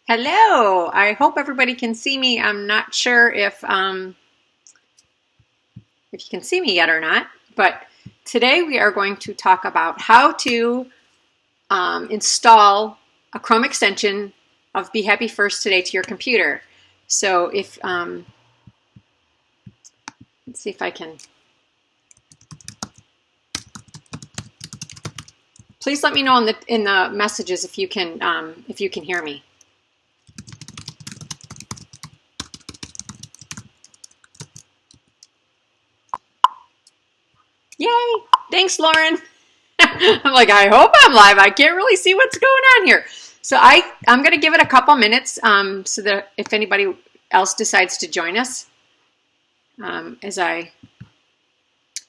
Hello. I hope everybody can see me. I'm not sure if you can see me yet or not, but today we are going to talk about how to install a Chrome extension of Be Happy First today to your computer. So if let's see if I can. Please let me know in the messages if you can hear me. Yay! Thanks, Lauren. I'm like, I hope I'm live. I can't really see what's going on here. So I'm going to give it a couple minutes so that if anybody else decides to join us, as I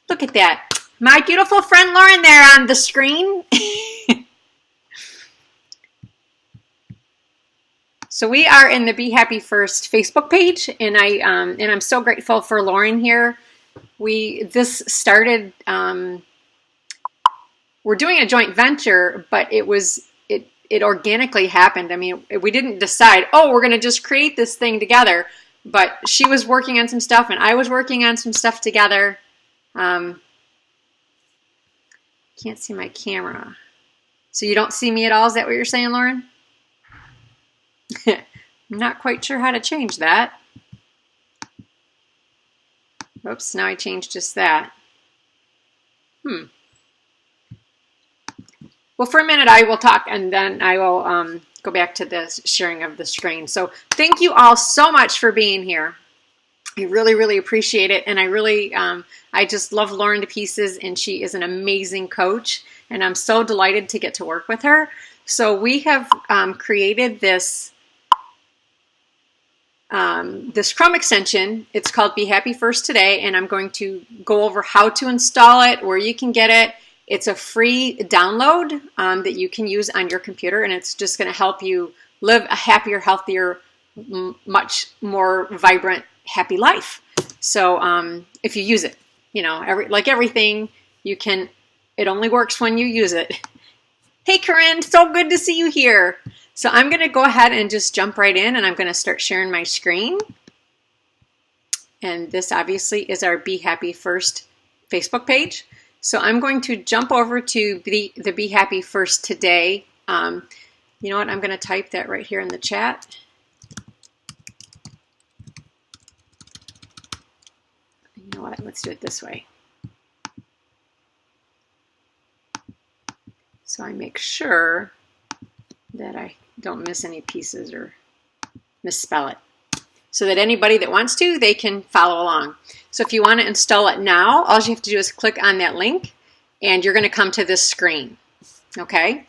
look at that. My beautiful friend Lauren there on the screen. So we are in the Be Happy First Facebook page, and I'm so grateful for Lauren here. This started. We're doing a joint venture, but it organically happened. I mean, we didn't decide, oh, we're going to just create this thing together. But she was working on some stuff, and I was working on some stuff together. Can't see my camera. So you don't see me at all? Is that what you're saying, Lauren? I'm not quite sure how to change that. Oops, now I changed just that. Well, for a minute I will talk, and then I will go back to the sharing of the screen. So thank you all so much for being here. I really, really appreciate it, and I just love Lauren to pieces, and she is an amazing coach, and I'm so delighted to get to work with her. So we have created this Chrome extension. It's called Be Happy First Today, and I'm going to go over how to install it, where you can get it. It's a free download that you can use on your computer, and it's just going to help you live a happier, healthier, much more vibrant, happy life. So if you use it, like everything, it only works when you use it. Hey, Corinne, so good to see you here. So I'm going to go ahead and just jump right in, and I'm going to start sharing my screen. And this obviously is our Be Happy First Facebook page. So I'm going to jump over to the Be Happy First Today. You know what? I'm going to type that right here in the chat. You know what? Let's do it this way. So I make sure that I don't miss any pieces or misspell it, so that anybody that wants to, they can follow along. So if you want to install it now, all you have to do is click on that link, and you're going to come to this screen. Okay?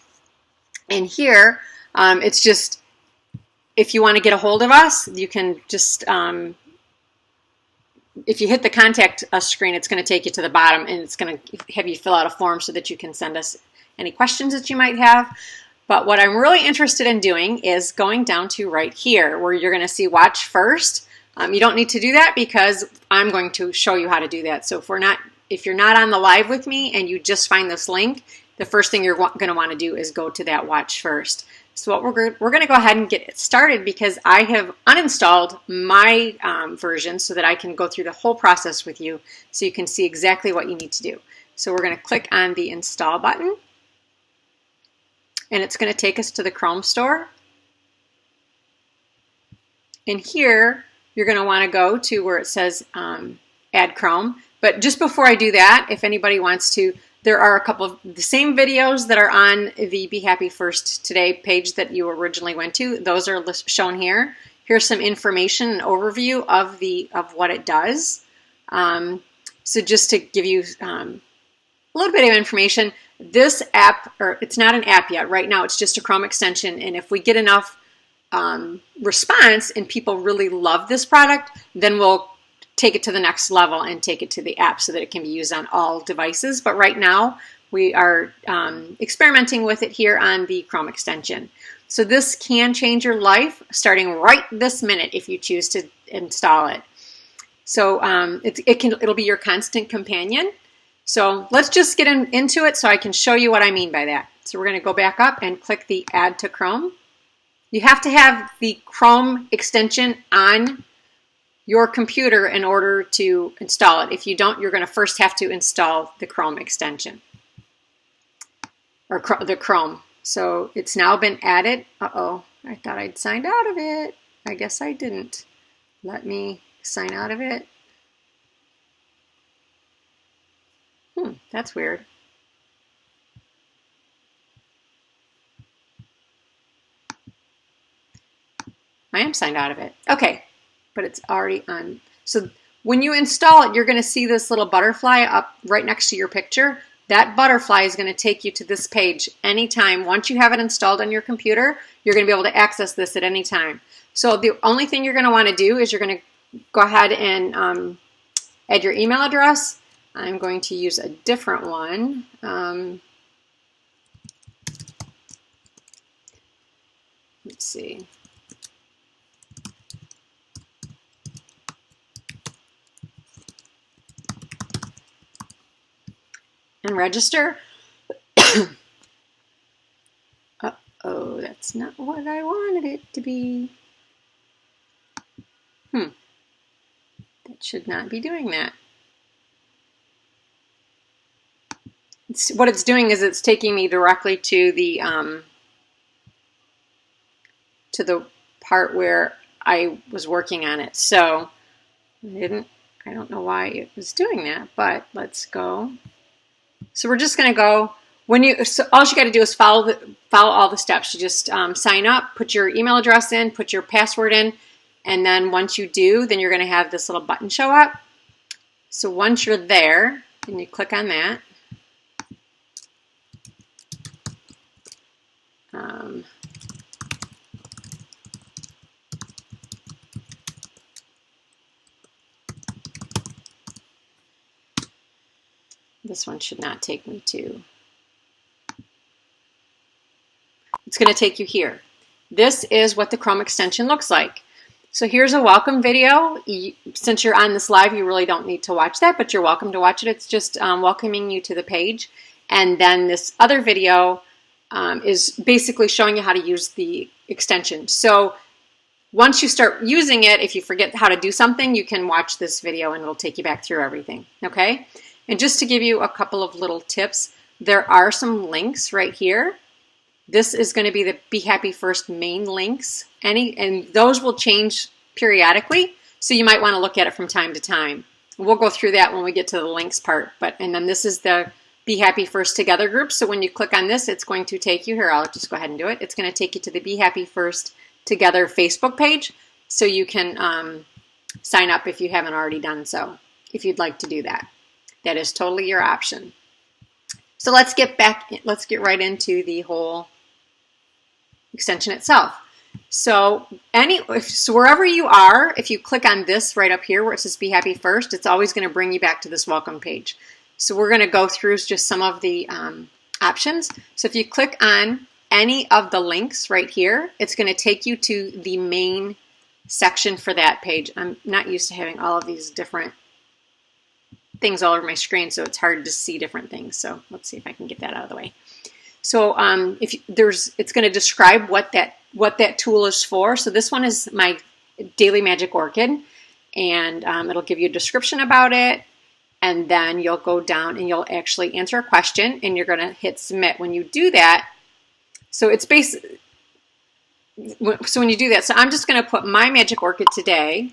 And here, it's just, if you want to get a hold of us, you can just, if you hit the contact us screen, it's going to take you to the bottom, and it's going to have you fill out a form so that you can send us any questions that you might have. But what I'm really interested in doing is going down to right here, where you're going to see Watch First. You don't need to do that because I'm going to show you how to do that. So if you're not on the live with me and you just find this link, the first thing you're going to want to do is go to that Watch First. So what we're going to go ahead and get it started, because I have uninstalled my version so that I can go through the whole process with you, so you can see exactly what you need to do. So we're going to click on the Install button, and it's going to take us to the Chrome store. And here, you're going to want to go to where it says Add Chrome. But just before I do that, if anybody wants to, there are a couple of the same videos that are on the Be Happy First Today page that you originally went to. Those are shown here. Here's some information, an overview of what it does. So just to give you a little bit of information, this app, or it's not an app yet. Right now, it's just a Chrome extension. And if we get enough response and people really love this product, then we'll take it to the next level and take it to the app so that it can be used on all devices. But right now, we are experimenting with it here on the Chrome extension. So this can change your life starting right this minute if you choose to install it. So it'll be your constant companion. So let's just get into it so I can show you what I mean by that. So we're going to go back up and click the Add to Chrome. You have to have the Chrome extension on your computer in order to install it. If you don't, you're going to first have to install the Chrome extension or the Chrome. So it's now been added. Uh-oh, I thought I'd signed out of it. I guess I didn't. Let me sign out of it. That's weird. I am signed out of it. Okay, but it's already on. So when you install it, you're going to see this little butterfly up right next to your picture. That butterfly is going to take you to this page anytime. Once you have it installed on your computer, you're going to be able to access this at any time. So the only thing you're going to want to do is you're going to go ahead and add your email address. I'm going to use a different one. Let's see. And register. Uh-oh, that's not what I wanted it to be. That should not be doing that. What it's doing is it's taking me directly to the part where I was working on it. So I don't know why it was doing that, but let's go. So we're just going to go. So all you got to do is follow all the steps. You just sign up, put your email address in, put your password in, and then once you do, then you're going to have this little button show up. So once you're there, and you click on that. This one should not take me to. It's going to take you here. This is what the Chrome extension looks like. So here's a welcome video. Since you're on this live, you really don't need to watch that, but you're welcome to watch it. It's just welcoming you to the page. And then this other video is basically showing you how to use the extension. So once you start using it, if you forget how to do something, you can watch this video and it'll take you back through everything. Okay? And just to give you a couple of little tips, there are some links right here. This is going to be the Be Happy First main links. And those will change periodically, so you might want to look at it from time to time. We'll go through that when we get to the links part. And then this is the Be Happy First Together group. So when you click on this, it's going to take you here. I'll just go ahead and do it. It's going to take you to the Be Happy First Together Facebook page, so you can sign up if you haven't already done so, if you'd like to do that. That is totally your option. So let's get right into the whole extension itself. So wherever you are, if you click on this right up here where it says Be Happy First, it's always going to bring you back to this welcome page. So we're going to go through just some of the options. So if you click on any of the links right here, it's going to take you to the main section for that page. I'm not used to having all of these different things all over my screen, so it's hard to see different things. So let's see if I can get that out of the way. So it's going to describe what that tool is for. So this one is my Daily Magic Orchid, and it'll give you a description about it, and then you'll go down and you'll actually answer a question, and you're going to hit submit. When you do that, so it's basically, so when you do that, so I'm just going to put my Magic Orchid today,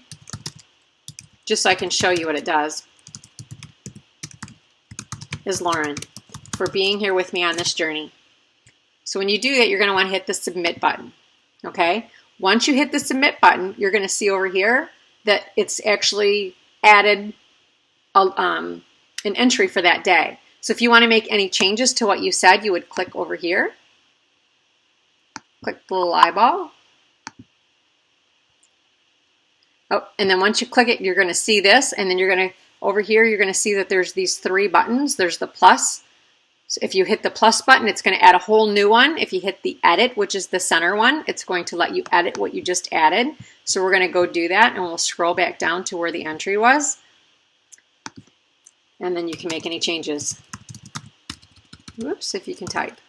just so I can show you what it does. Is Lauren, for being here with me on this journey. So when you do that, you're going to want to hit the submit button. Okay? Once you hit the submit button, you're going to see over here that it's actually added an entry for that day. So if you want to make any changes to what you said, you would click over here. Click the little eyeball. Oh, and then once you click it, you're going to see this, and then you're going to over here, you're going to see that there's these three buttons. There's the plus. So if you hit the plus button, it's going to add a whole new one. If you hit the edit, which is the center one, it's going to let you edit what you just added. So we're going to go do that, and we'll scroll back down to where the entry was. And then you can make any changes. Whoops, if you can type.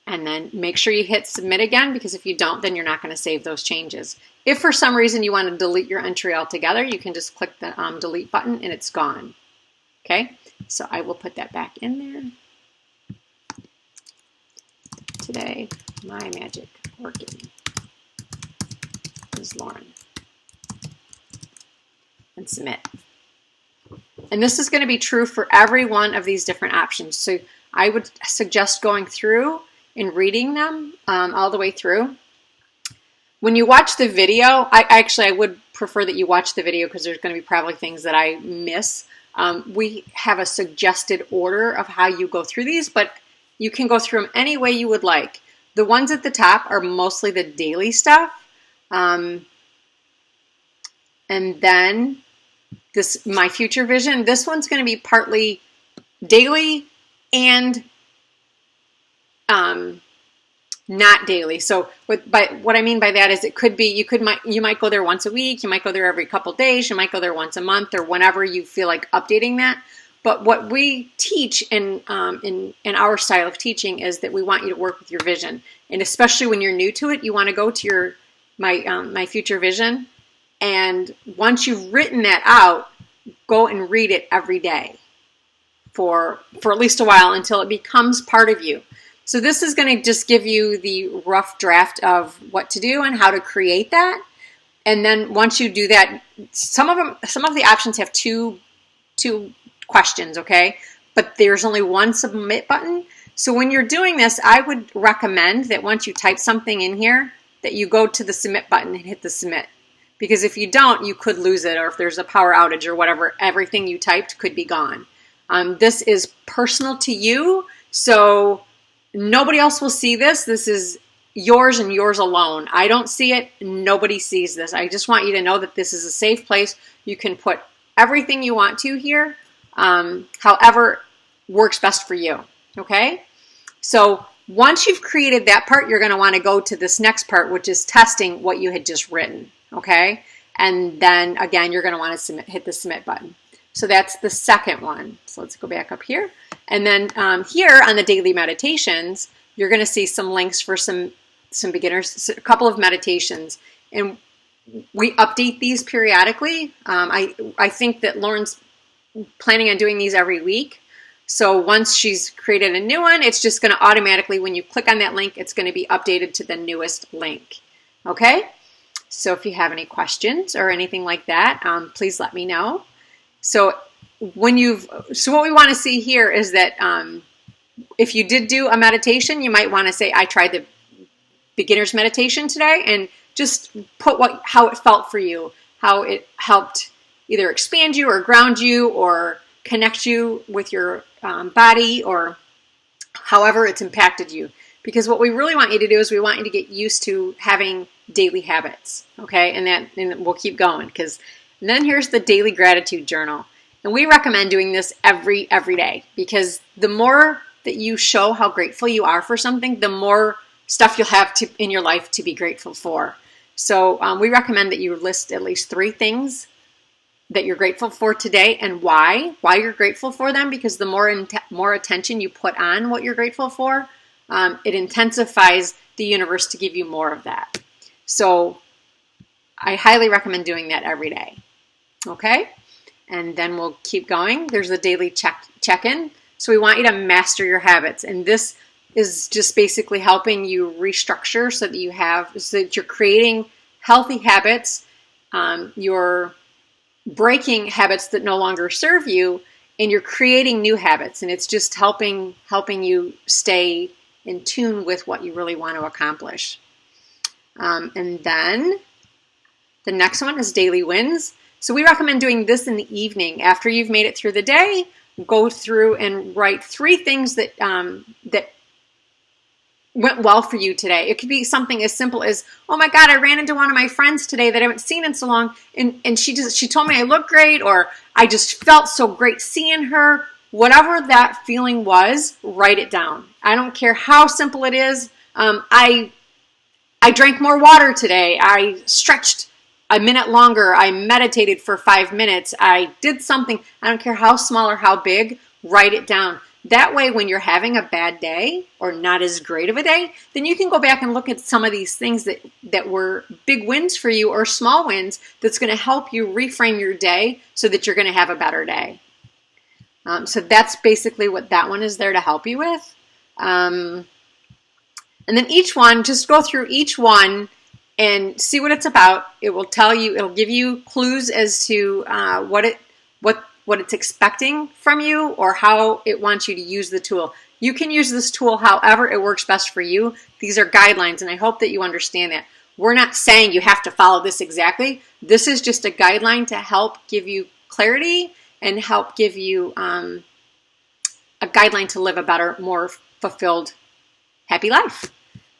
And then make sure you hit submit again, because if you don't, then you're not going to save those changes. If for some reason you want to delete your entry altogether, you can just click the delete button and it's gone. Okay, so I will put that back in there. Today, my magic working is Lauren. And submit. And this is going to be true for every one of these different options. So I would suggest going through and reading them all the way through. When you watch the video, I would prefer that you watch the video, because there's going to be probably things that I miss. We have a suggested order of how you go through these, but you can go through them any way you would like. The ones at the top are mostly the daily stuff. And then this, my future vision, this one's going to be partly daily and not daily. So what I mean by that is, it could be, you might go there once a week, you might go there every couple days, you might go there once a month, or whenever you feel like updating that. But what we teach in our style of teaching is that we want you to work with your vision. And especially when you're new to it, you want to go to my future vision. And once you've written that out, go and read it every day for at least a while, until it becomes part of you. So this is going to just give you the rough draft of what to do and how to create that. And then once you do that, some of the options have two questions, okay? But there's only one submit button. So when you're doing this, I would recommend that once you type something in here, that you go to the submit button and hit the submit. Because if you don't, you could lose it, or if there's a power outage or whatever, everything you typed could be gone. This is personal to you, so nobody else will see this. This is yours and yours alone. I don't see it. Nobody sees this. I just want you to know that this is a safe place. You can put everything you want to here, however works best for you, okay? So once you've created that part, you're going to want to go to this next part, which is testing what you had just written, okay? And then again, you're going to want to hit the submit button. So that's the second one. So let's go back up here. And then here on the daily meditations, you're going to see some links for some beginners, a couple of meditations. And we update these periodically. I think that Lauren's planning on doing these every week. So once she's created a new one, it's just going to automatically, when you click on that link, it's going to be updated to the newest link. Okay? So if you have any questions or anything like that, please let me know. So what we want to see here is that if you did do a meditation, you might want to say, I tried the beginner's meditation today, and just put how it felt for you, how it helped either expand you or ground you or connect you with your body, or however it's impacted you. Because what we really want you to do is we want you to get used to having daily habits, okay? And we'll keep going, because then here's the daily gratitude journal. And we recommend doing this every day, because the more that you show how grateful you are for something, the more stuff you'll have in your life to be grateful for. So we recommend that you list at least 3 things that you're grateful for today, and why you're grateful for them, because the more attention you put on what you're grateful for, it intensifies the universe to give you more of that. So I highly recommend doing that every day. Okay? And then we'll keep going. There's a daily check-in. So we want you to master your habits. And this is just basically helping you restructure so that you're creating healthy habits. You're breaking habits that no longer serve you, and you're creating new habits. And it's just helping you stay in tune with what you really want to accomplish. And then the next one is daily wins. So we recommend doing this in the evening. After you've made it through the day, go through and write 3 things that went well for you today. It could be something as simple as, oh my God, I ran into one of my friends today that I haven't seen in so long, and she told me I look great, or I just felt so great seeing her. Whatever that feeling was, write it down. I don't care how simple it is. I drank more water today. I stretched a minute longer. I meditated for 5 minutes. I did something. I don't care how small or how big, write it down. That way, when you're having a bad day or not as great of a day, then you can go back and look at some of these things that were big wins for you or small wins that's going to help you reframe your day so that you're going to have a better day. So that's basically what that one is there to help you with. And then each one, just go through each one and see what it's about. It will tell you, it'll give you clues as to what it's expecting from you or how it wants you to use the tool. You can use this tool however it works best for you. These are guidelines, and I hope that you understand that. We're not saying you have to follow this exactly. This is just a guideline to help give you clarity and help give you a guideline to live a better, more fulfilled, happy life.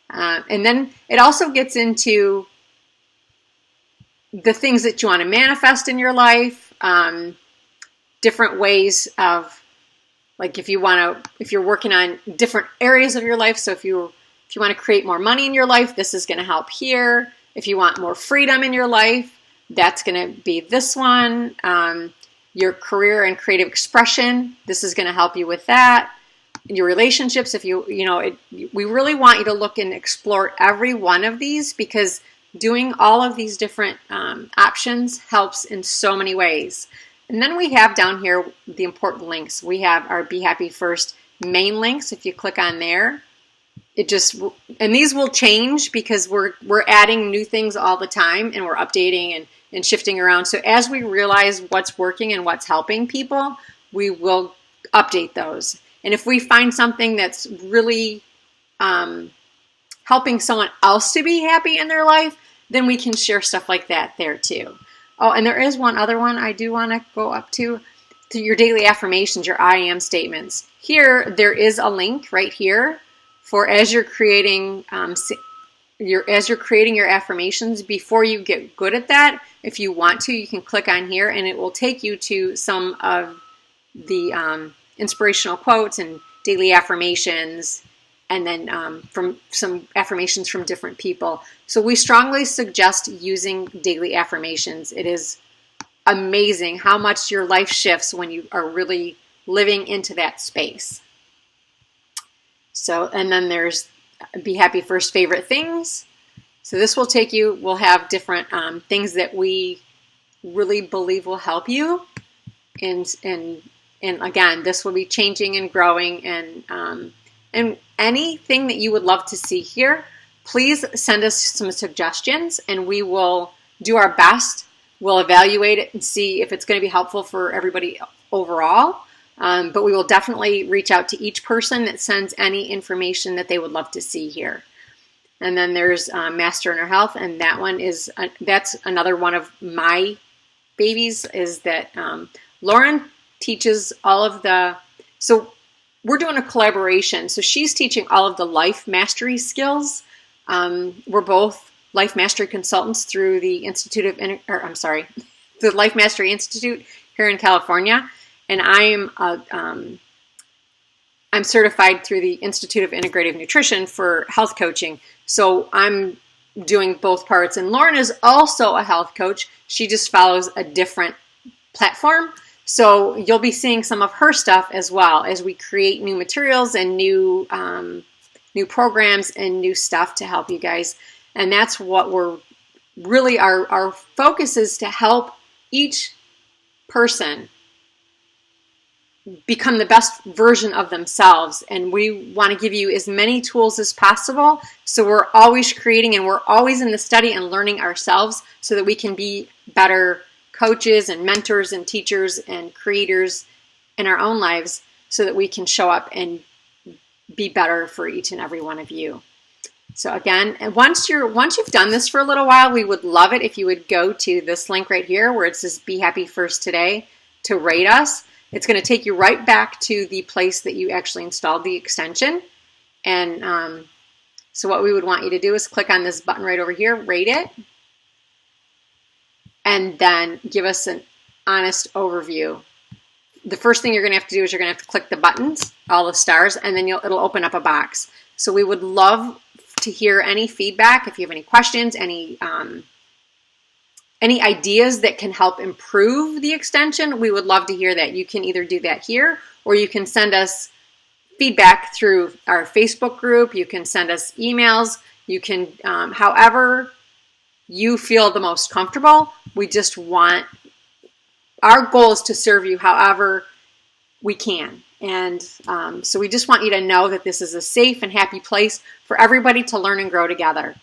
And then it also gets into the things that you want to manifest in your life, different ways of, like if you're working on different areas of your life. So if you want to create more money in your life, this is going to help here. If you want more freedom in your life, that's going to be this one. Your career and creative expression, this is going to help you with that. Your relationships, we really want you to look and explore every one of these, because doing all of these different options helps in so many ways. And then we have down here the important links. We have our Be Happy First main links. If you click on there, and these will change because we're adding new things all the time, and we're updating and shifting around. So as we realize what's working and what's helping people, we will update those. And if we find something that's really helping someone else to be happy in their life, then we can share stuff like that there too. Oh, and there is one other one I do want to go up to your daily affirmations, your I am statements. Here, there is a link right here for as you're creating your affirmations. Before you get good at that, if you want to, you can click on here, and it will take you to some of the inspirational quotes and daily affirmations, and then from some affirmations from different people. So we strongly suggest using daily affirmations. It is amazing how much your life shifts when you are really living into that space. So, and then there's Be Happy First favorite things. So this will take you, we'll have different things that we really believe will help you. And again, this will be changing and growing, and anything that you would love to see here, please send us some suggestions, and we will do our best. We'll evaluate it and see if it's going to be helpful for everybody overall. But we will definitely reach out to each person that sends any information that they would love to see here. And then there's Master Inner Health, and that one is that's another one of my babies. Is that Lauren teaches all of the, so we're doing a collaboration. So she's teaching all of the life mastery skills. We're both life mastery consultants through the the Life Mastery Institute here in California. And I'm certified through the Institute of Integrative Nutrition for health coaching. So I'm doing both parts. And Lauren is also a health coach. She just follows a different platform. So you'll be seeing some of her stuff as well as we create new materials and new programs and new stuff to help you guys. And that's what we're really, our focus is to help each person become the best version of themselves. And we want to give you as many tools as possible. So we're always creating, and we're always in the study and learning ourselves so that we can be better coaches and mentors and teachers and creators in our own lives, so that we can show up and be better for each and every one of you. So again, and once you've done this for a little while, we would love it if you would go to this link right here where it says Be Happy First Today to rate us. It's going to take you right back to the place that you actually installed the extension. And so what we would want you to do is click on this button right over here, rate it, and then give us an honest overview. The first thing you're going to have to do is you're going to have to click the buttons, all the stars, and then it'll open up a box. So we would love to hear any feedback. If you have any questions, any ideas that can help improve the extension, we would love to hear that. You can either do that here, or you can send us feedback through our Facebook group. You can send us emails. You can, however you feel the most comfortable. We just want, our goal is to serve you however we can. And so we just want you to know that this is a safe and happy place for everybody to learn and grow together.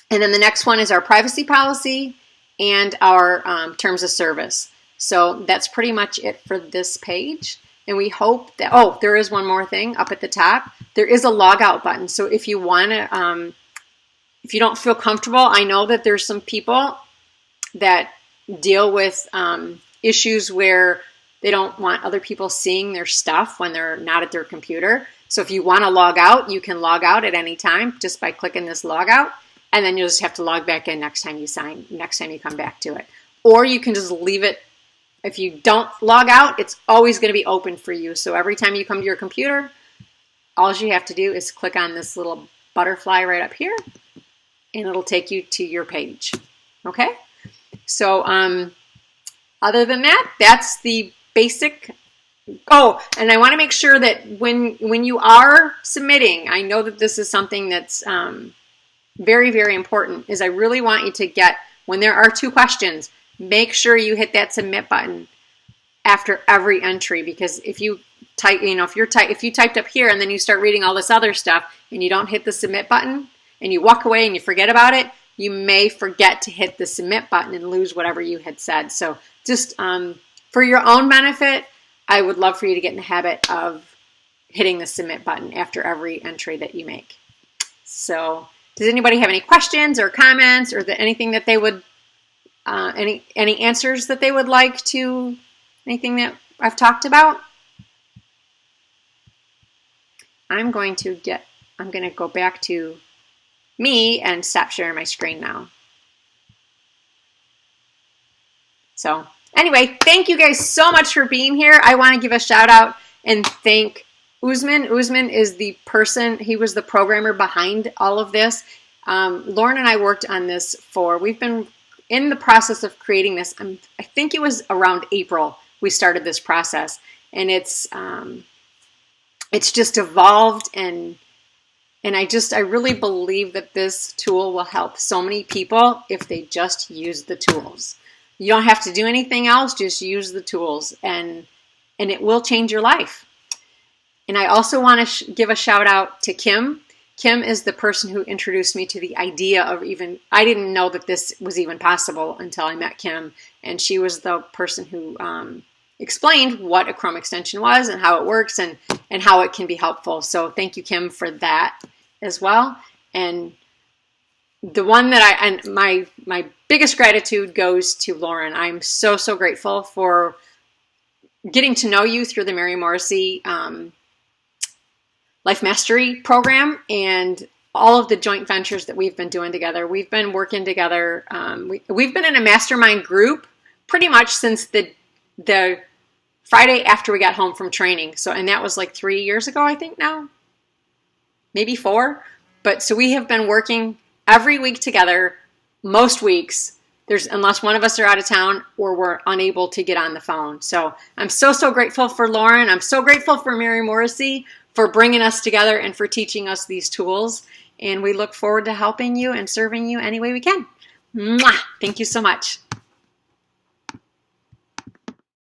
And then the next one is our privacy policy and our terms of service. So that's pretty much it for this page. And we hope that, oh, there is one more thing up at the top. There is a log out button. So if you want to, if you don't feel comfortable, I know that there's some people that deal with issues where they don't want other people seeing their stuff when they're not at their computer. So if you want to log out, you can log out at any time just by clicking this log out. And then you'll just have to log back in next time you come back to it. Or you can just leave it. If you don't log out, it's always going to be open for you. So every time you come to your computer, all you have to do is click on this little butterfly right up here, and it'll take you to your page. Okay? So other than that, that's the basic. Oh, and I want to make sure that when you are submitting, I know that this is something that's very, very important, is I really want you to get, when there are 2 questions, make sure you hit that submit button after every entry, because if you type, if you typed up here and then you start reading all this other stuff and you don't hit the submit button and you walk away and you forget about it, you may forget to hit the submit button and lose whatever you had said. So just for your own benefit, I would love for you to get in the habit of hitting the submit button after every entry that you make. So does anybody have any questions or comments, or anything that they would, any answers that they would like to anything that I've talked about? I'm going to go back to me and stop sharing my screen now. So anyway, thank you guys so much for being here. I want to give a shout out and thank Usman. Usman is the person, he was the programmer behind all of this. Lauren and I worked on this we've been in the process of creating this. I think it was around April we started this process, and it's just evolved, and I really believe that this tool will help so many people if they just use the tools. You don't have to do anything else, just use the tools, and it will change your life. And I also want to give a shout out to Kim. Kim is the person who introduced me to the idea of I didn't know that this was even possible until I met Kim. And she was the person who explained what a Chrome extension was and how it works and how it can be helpful. So thank you, Kim, for that as well. And the one that my biggest gratitude goes to Lauren. I'm so, so grateful for getting to know you through the Mary Morrissey Life Mastery program and all of the joint ventures that we've been doing together. We've been working together. We've been in a mastermind group pretty much since the Friday after we got home from training. So, and that was like 3 years ago, I think now, maybe 4. But so we have been working every week together, most weeks. Unless one of us are out of town or we're unable to get on the phone. So I'm so, so grateful for Lauren. I'm so grateful for Mary Morrissey for bringing us together and for teaching us these tools. And we look forward to helping you and serving you any way we can. Mwah! Thank you so much.